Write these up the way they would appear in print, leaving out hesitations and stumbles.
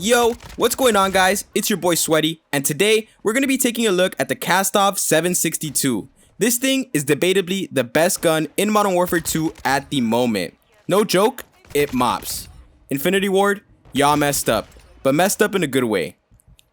Yo, what's going on guys? It's your boy Sweaty, and today we're going to be taking a look at the Kastov 762. This thing is debatably the best gun in Modern Warfare 2 at the moment. No joke, it mops. Infinity Ward, y'all messed up, but messed up in a good way.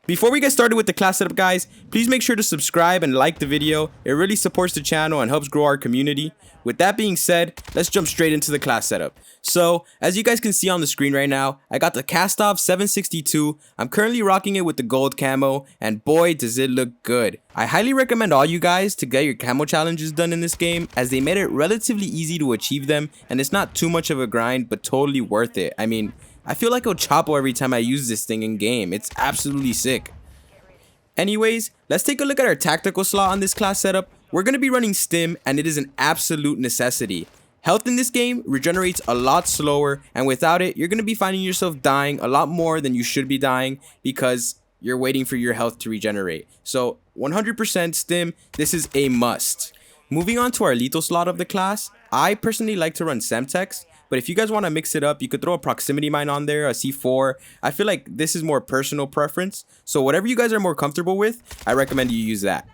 Before we get started with the class setup guys, please make sure to subscribe and like the video. It really supports the channel and helps grow our community. With that being said, let's jump straight into the class setup. So, as you guys can see on the screen right now, I got the Kastov 762. I'm currently rocking it with the gold camo, and boy does it look good. I highly recommend all you guys to get your camo challenges done in this game, as they made it relatively easy to achieve them, and it's not too much of a grind, but totally worth it. I mean, I feel like El Chapo every time I use this thing in game. It's absolutely sick. Anyways, let's take a look at our tactical slot on this class setup. We're going to be running Stim, and it is an absolute necessity. Health in this game regenerates a lot slower, and without it, you're going to be finding yourself dying a lot more than you should be dying because you're waiting for your health to regenerate. So 100% Stim, this is a must. Moving on to our lethal slot of the class, I personally like to run Semtex. But if you guys want to mix it up, you could throw a proximity mine on there, a C4. I feel like this is more personal preference. So whatever you guys are more comfortable with, I recommend you use that.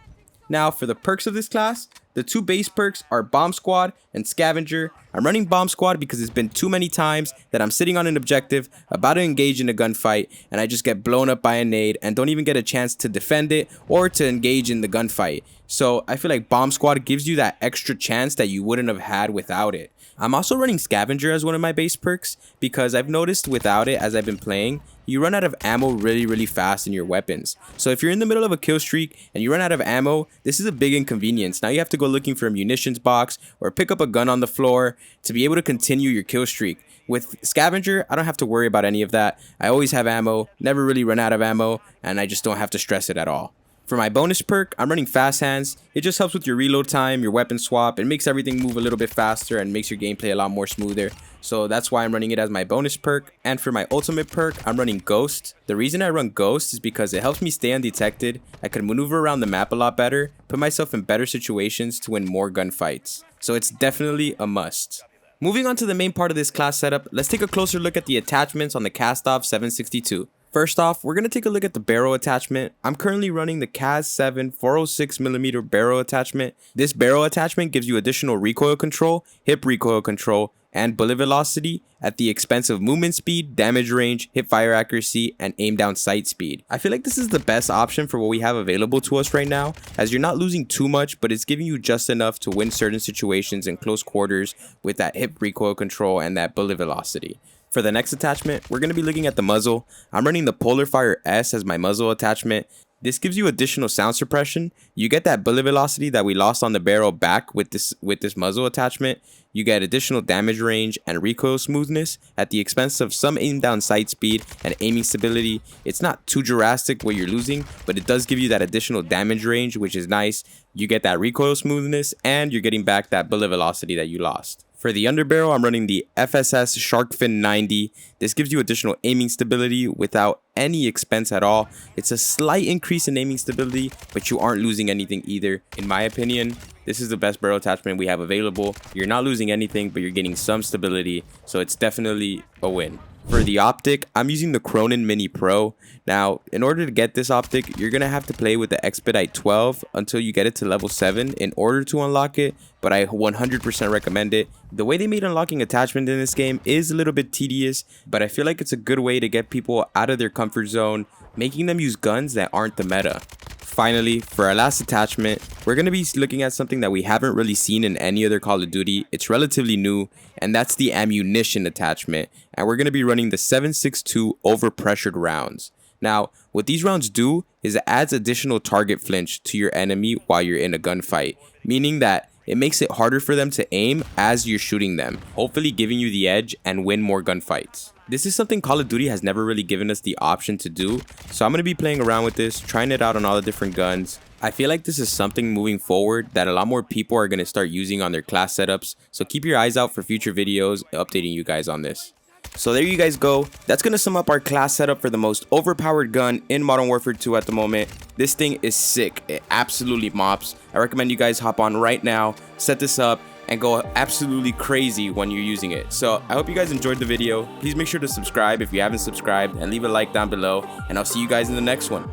Now for the perks of this class, the two base perks are Bomb Squad and Scavenger. I'm running Bomb Squad because it's been too many times that I'm sitting on an objective, about to engage in a gunfight, and I just get blown up by a nade and don't even get a chance to defend it or to engage in the gunfight. So I feel like Bomb Squad gives you that extra chance that you wouldn't have had without it. I'm also running Scavenger as one of my base perks because I've noticed without it as I've been playing, you run out of ammo really fast in your weapons. So if you're in the middle of a kill streak and you run out of ammo, this is a big inconvenience. Now you have to go looking for a munitions box or pick up a gun on the floor to be able to continue your kill streak. With Scavenger, I don't have to worry about any of that. I always have ammo, never really run out of ammo, and I just don't have to stress it at all. For my bonus perk, I'm running Fast Hands. It just helps with your reload time, your weapon swap. It makes everything move a little bit faster and makes your gameplay a lot more smoother. So that's why I'm running it as my bonus perk. And for my ultimate perk, I'm running Ghost. The reason I run Ghost is because it helps me stay undetected. I can maneuver around the map a lot better, put myself in better situations to win more gunfights. So it's definitely a must. Moving on to the main part of this class setup, let's take a closer look at the attachments on the Kastov 762. First off, we're going to take a look at the barrel attachment. I'm currently running the KAZ-7 406mm barrel attachment. This barrel attachment gives you additional recoil control, hip recoil control, and bullet velocity at the expense of movement speed, damage range, hip fire accuracy, and aim down sight speed. I feel like this is the best option for what we have available to us right now, as you're not losing too much, but it's giving you just enough to win certain situations in close quarters with that hip recoil control and that bullet velocity. For the next attachment, we're going to be looking at the muzzle. I'm running the Polar Fire S as my muzzle attachment. This gives you additional sound suppression. You get that bullet velocity that we lost on the barrel back with this muzzle attachment. You get additional damage range and recoil smoothness at the expense of some aim down sight speed and aiming stability. It's not too drastic what you're losing, but it does give you that additional damage range, which is nice. You get that recoil smoothness and you're getting back that bullet velocity that you lost. For the underbarrel, I'm running the FSS Sharkfin 90. This gives you additional aiming stability without any expense at all. It's a slight increase in aiming stability, but you aren't losing anything either. In my opinion, this is the best barrel attachment we have available. You're not losing anything, but you're getting some stability, so it's definitely a win. For the optic, I'm using the Cronin Mini Pro. Now, in order to get this optic, you're going to have to play with the Expedite 12 until you get it to level 7 in order to unlock it, but I 100% recommend it. The way they made unlocking attachment in this game is a little bit tedious, but I feel like it's a good way to get people out of their comfort zone, making them use guns that aren't the meta. Finally, for our last attachment, we're going to be looking at something that we haven't really seen in any other Call of Duty. It's relatively new, and that's the ammunition attachment. And we're going to be running the 7.62 overpressured rounds. Now, what these rounds do is it adds additional target flinch to your enemy while you're in a gunfight, meaning that it makes it harder for them to aim as you're shooting them, hopefully giving you the edge and win more gunfights. This is something Call of Duty has never really given us the option to do, so I'm going to be playing around with this, trying it out on all the different guns. I feel like this is something moving forward that a lot more people are going to start using on their class setups, so keep your eyes out for future videos updating you guys on this. So there you guys go. That's going to sum up our class setup for the most overpowered gun in Modern Warfare 2 at the moment. This thing is sick. It absolutely mops. I recommend you guys hop on right now, set this up, and go absolutely crazy when you're using it. So I hope you guys enjoyed the video. Please make sure to subscribe if you haven't subscribed and leave a like down below, and I'll see you guys in the next one.